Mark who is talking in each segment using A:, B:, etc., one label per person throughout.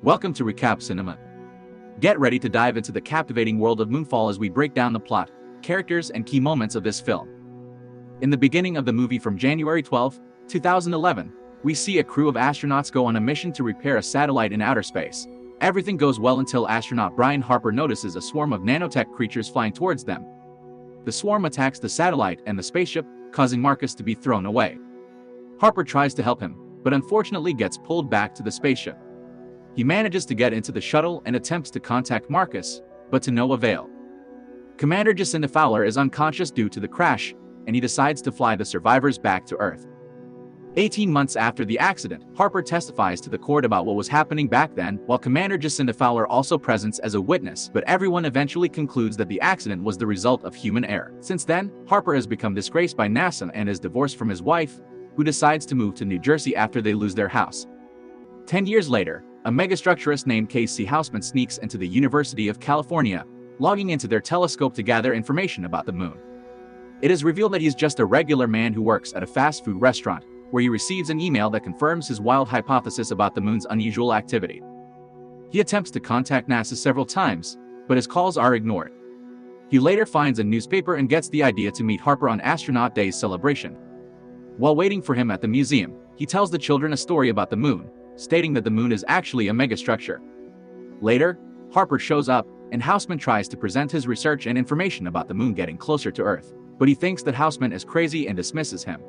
A: Welcome to Recap Cinema. Get ready to dive into the captivating world of Moonfall as we break down the plot, characters, and key moments of this film. In the beginning of the movie from January 12, 2011, we see a crew of astronauts go on a mission to repair a satellite in outer space. Everything goes well until astronaut Brian Harper notices a swarm of nanotech creatures flying towards them. The swarm attacks the satellite and the spaceship, causing Marcus to be thrown away. Harper tries to help him, but unfortunately gets pulled back to the spaceship. He manages to get into the shuttle and attempts to contact Marcus, but to no avail. Commander Jo Fowler is unconscious due to the crash, and he decides to fly the survivors back to Earth. 18 months after the accident, Harper testifies to the court about what was happening back then, while Commander Jo Fowler also presents as a witness, but everyone eventually concludes that the accident was the result of human error. Since then, Harper has become disgraced by NASA and is divorced from his wife, who decides to move to New Jersey after they lose their house. 10 years later, a megastructurist named Casey Houseman sneaks into the University of California, logging into their telescope to gather information about the moon. It is revealed that he's just a regular man who works at a fast food restaurant, where he receives an email that confirms his wild hypothesis about the moon's unusual activity. He attempts to contact NASA several times, but his calls are ignored. He later finds a newspaper and gets the idea to meet Harper on Astronaut Day's celebration. While waiting for him at the museum, he tells the children a story about the moon, stating that the moon is actually a megastructure. Later, Harper shows up, and Houseman tries to present his research and information about the moon getting closer to Earth, but he thinks that Houseman is crazy and dismisses him.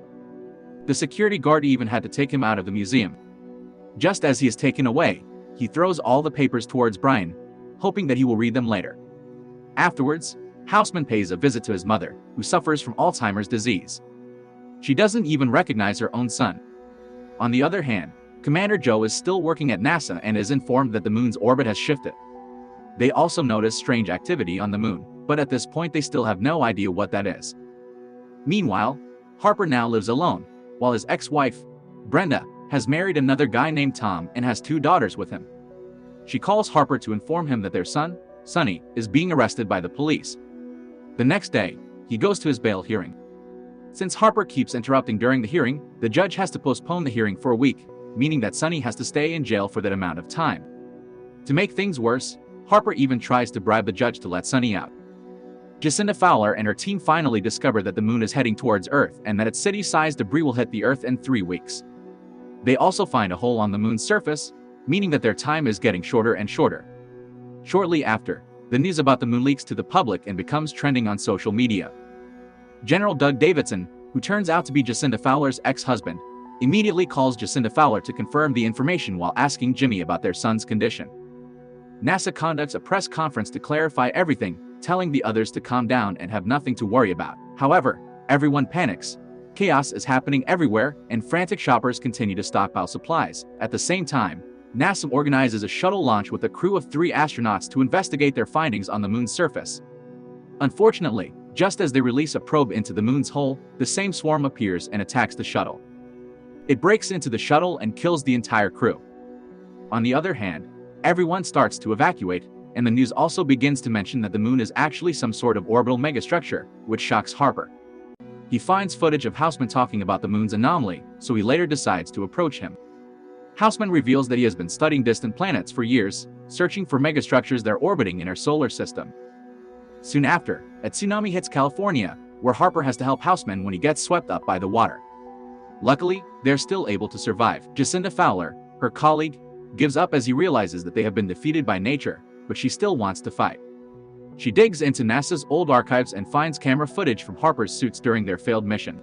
A: The security guard even had to take him out of the museum. Just as he is taken away, he throws all the papers towards Brian, hoping that he will read them later. Afterwards, Houseman pays a visit to his mother, who suffers from Alzheimer's disease. She doesn't even recognize her own son. On the other hand, Commander Jo is still working at NASA and is informed that the moon's orbit has shifted. They also notice strange activity on the moon, but at this point they still have no idea what that is. Meanwhile, Harper now lives alone, while his ex-wife, Brenda, has married another guy named Tom and has 2 daughters with him. She calls Harper to inform him that their son, Sonny, is being arrested by the police. The next day, he goes to his bail hearing. Since Harper keeps interrupting during the hearing, the judge has to postpone the hearing for a week, meaning that Sonny has to stay in jail for that amount of time. To make things worse, Harper even tries to bribe the judge to let Sonny out. Jo Fowler and her team finally discover that the moon is heading towards Earth and that its city-sized debris will hit the Earth in 3 weeks. They also find a hole on the moon's surface, meaning that their time is getting shorter and shorter. Shortly after, the news about the moon leaks to the public and becomes trending on social media. General Doug Davidson, who turns out to be Jo Fowler's ex-husband, immediately calls Jo Fowler to confirm the information while asking Jimmy about their son's condition. NASA conducts a press conference to clarify everything, telling the others to calm down and have nothing to worry about. However, everyone panics. Chaos is happening everywhere, and frantic shoppers continue to stockpile supplies. At the same time, NASA organizes a shuttle launch with a crew of 3 astronauts to investigate their findings on the moon's surface. Unfortunately, just as they release a probe into the moon's hole, the same swarm appears and attacks the shuttle. It breaks into the shuttle and kills the entire crew. On the other hand, everyone starts to evacuate, and the news also begins to mention that the moon is actually some sort of orbital megastructure, which shocks Harper. He finds footage of Houseman talking about the moon's anomaly, so he later decides to approach him. Houseman reveals that he has been studying distant planets for years, searching for megastructures that are orbiting in our solar system. Soon after, a tsunami hits California, where Harper has to help Houseman when he gets swept up by the water. Luckily, they're still able to survive. Jo Fowler, her colleague, gives up as he realizes that they have been defeated by nature, but she still wants to fight. She digs into NASA's old archives and finds camera footage from Harper's suits during their failed mission.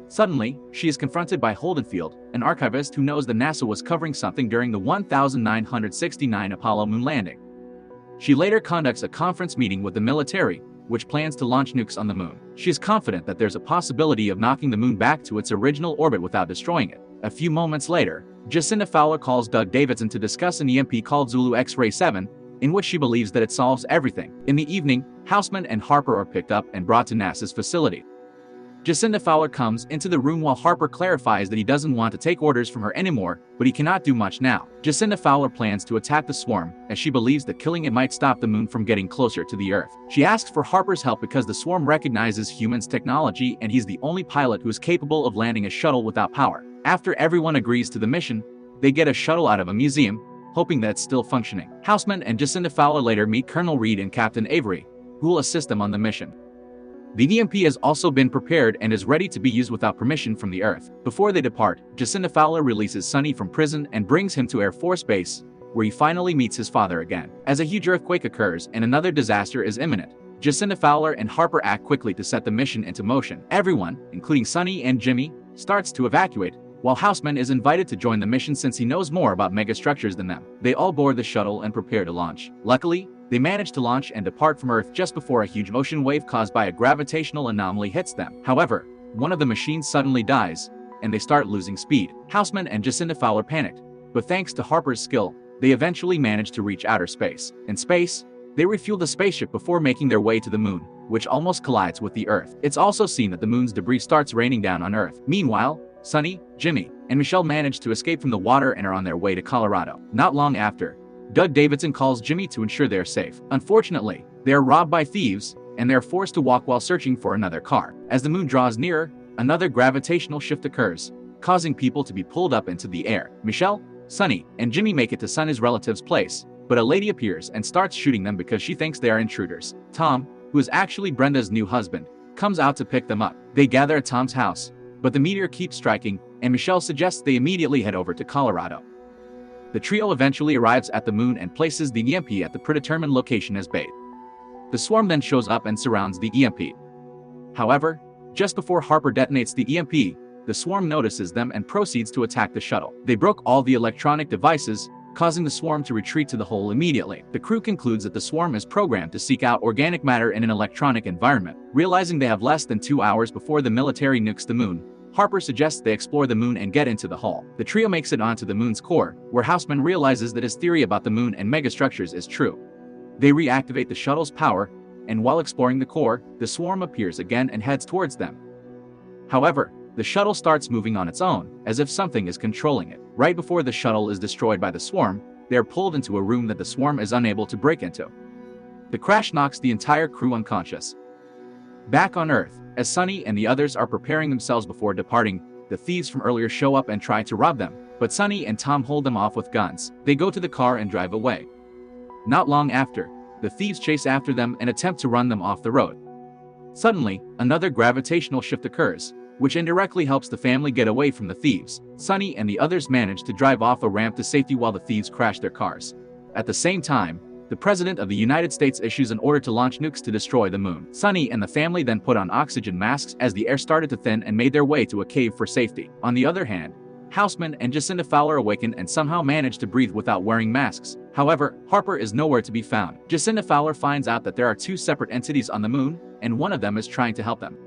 A: Suddenly, she is confronted by Holdenfield, an archivist who knows that NASA was covering something during the 1969 Apollo moon landing. She later conducts a conference meeting with the military, which plans to launch nukes on the moon. She is confident that there's a possibility of knocking the moon back to its original orbit without destroying it. A few moments later, Jo Fowler calls Doug Davidson to discuss an EMP called Zulu X-ray 7, in which she believes that it solves everything. In the evening, Houseman and Harper are picked up and brought to NASA's facility. Jo Fowler comes into the room while Harper clarifies that he doesn't want to take orders from her anymore, but he cannot do much now. Jo Fowler plans to attack the swarm, as she believes that killing it might stop the moon from getting closer to the Earth. She asks for Harper's help because the swarm recognizes humans' technology and he's the only pilot who is capable of landing a shuttle without power. After everyone agrees to the mission, they get a shuttle out of a museum, hoping that it's still functioning. Houseman and Jacinda Fowler later meet Colonel Reed and Captain Avery, who will assist them on the mission. The EMP has also been prepared and is ready to be used without permission from the Earth. Before they depart, Jacinda Fowler releases Sonny from prison and brings him to Air Force Base, where he finally meets his father again. As a huge earthquake occurs and another disaster is imminent, Jacinda Fowler and Harper act quickly to set the mission into motion. Everyone, including Sonny and Jimmy, starts to evacuate, while Houseman is invited to join the mission since he knows more about megastructures than them. They all board the shuttle and prepare to launch. Luckily, they manage to launch and depart from Earth just before a huge ocean wave caused by a gravitational anomaly hits them. However, one of the machines suddenly dies, and they start losing speed. Houseman and Jacinda Fowler panicked, but thanks to Harper's skill, they eventually manage to reach outer space. In space, they refuel the spaceship before making their way to the moon, which almost collides with the Earth. It's also seen that the moon's debris starts raining down on Earth. Meanwhile, Sonny, Jimmy, and Michelle manage to escape from the water and are on their way to Colorado. Not long after, Doug Davidson calls Jimmy to ensure they're safe. Unfortunately, they are robbed by thieves, and they're forced to walk while searching for another car. As the moon draws nearer, another gravitational shift occurs, causing people to be pulled up into the air. Michelle, Sonny, and Jimmy make it to Sonny's relative's place, but a lady appears and starts shooting them because she thinks they are intruders. Tom, who is actually Brenda's new husband, comes out to pick them up. They gather at Tom's house, but the meteor keeps striking, and Michelle suggests they immediately head over to Colorado. The trio eventually arrives at the moon and places the EMP at the predetermined location as bait. The swarm then shows up and surrounds the EMP. However, just before Harper detonates the EMP, the swarm notices them and proceeds to attack the shuttle. They broke all the electronic devices, causing the swarm to retreat to the hole immediately. The crew concludes that the swarm is programmed to seek out organic matter in an electronic environment. Realizing they have less than 2 hours before the military nukes the moon, Harper suggests they explore the moon and get into the hull. The trio makes it onto the moon's core, where Houseman realizes that his theory about the moon and megastructures is true. They reactivate the shuttle's power, and while exploring the core, the swarm appears again and heads towards them. However, the shuttle starts moving on its own, as if something is controlling it. Right before the shuttle is destroyed by the swarm, they are pulled into a room that the swarm is unable to break into. The crash knocks the entire crew unconscious. Back on Earth, as Sonny and the others are preparing themselves before departing, the thieves from earlier show up and try to rob them, but Sonny and Tom hold them off with guns. They go to the car and drive away. Not long after, the thieves chase after them and attempt to run them off the road. Suddenly, another gravitational shift occurs, which indirectly helps the family get away from the thieves. Sonny and the others manage to drive off a ramp to safety while the thieves crash their cars. At the same time, the President of the United States issues an order to launch nukes to destroy the moon. Sonny and the family then put on oxygen masks as the air started to thin and made their way to a cave for safety. On the other hand, Houseman and Jacinda Fowler awaken and somehow manage to breathe without wearing masks. However, Harper is nowhere to be found. Jacinda Fowler finds out that there are 2 separate entities on the moon, and one of them is trying to help them.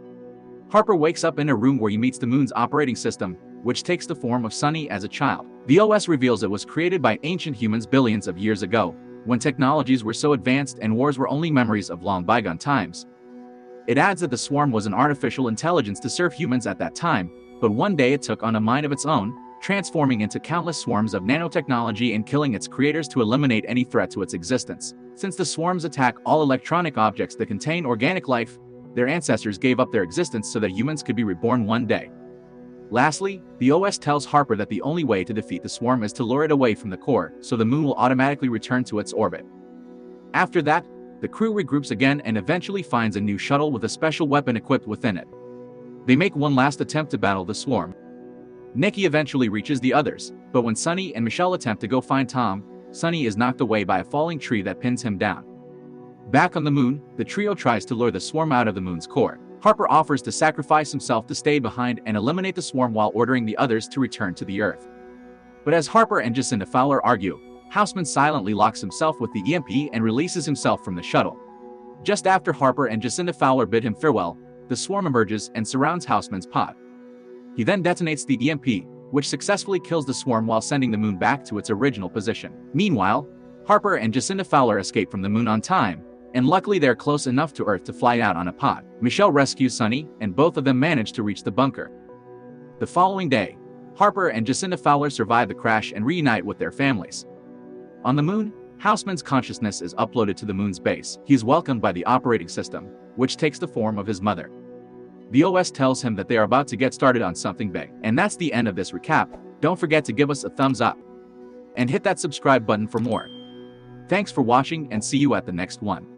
A: Harper wakes up in a room where he meets the moon's operating system, which takes the form of Sonny as a child. The OS reveals it was created by ancient humans billions of years ago, when technologies were so advanced and wars were only memories of long bygone times. It adds that the swarm was an artificial intelligence to serve humans at that time, but one day it took on a mind of its own, transforming into countless swarms of nanotechnology and killing its creators to eliminate any threat to its existence. Since the swarms attack all electronic objects that contain organic life, their ancestors gave up their existence so that humans could be reborn one day. Lastly, the OS tells Harper that the only way to defeat the swarm is to lure it away from the core, so the moon will automatically return to its orbit. After that, the crew regroups again and eventually finds a new shuttle with a special weapon equipped within it. They make one last attempt to battle the swarm. Nikki eventually reaches the others, but when Sonny and Michelle attempt to go find Tom, Sonny is knocked away by a falling tree that pins him down. Back on the moon, the trio tries to lure the swarm out of the moon's core. Harper offers to sacrifice himself to stay behind and eliminate the swarm while ordering the others to return to the Earth. But as Harper and Jacinda Fowler argue, Houseman silently locks himself with the EMP and releases himself from the shuttle. Just after Harper and Jacinda Fowler bid him farewell, the swarm emerges and surrounds Houseman's pod. He then detonates the EMP, which successfully kills the swarm while sending the moon back to its original position. Meanwhile, Harper and Jacinda Fowler escape from the moon on time, and luckily they're close enough to Earth to fly out on a pod. Michelle rescues Sonny, and both of them manage to reach the bunker. The following day, Harper and Jacinda Fowler survive the crash and reunite with their families. On the moon, Houseman's consciousness is uploaded to the moon's base. He is welcomed by the operating system, which takes the form of his mother. The OS tells him that they are about to get started on something big. And that's the end of this recap. Don't forget to give us a thumbs up. And hit that subscribe button for more. Thanks for watching and see you at the next one.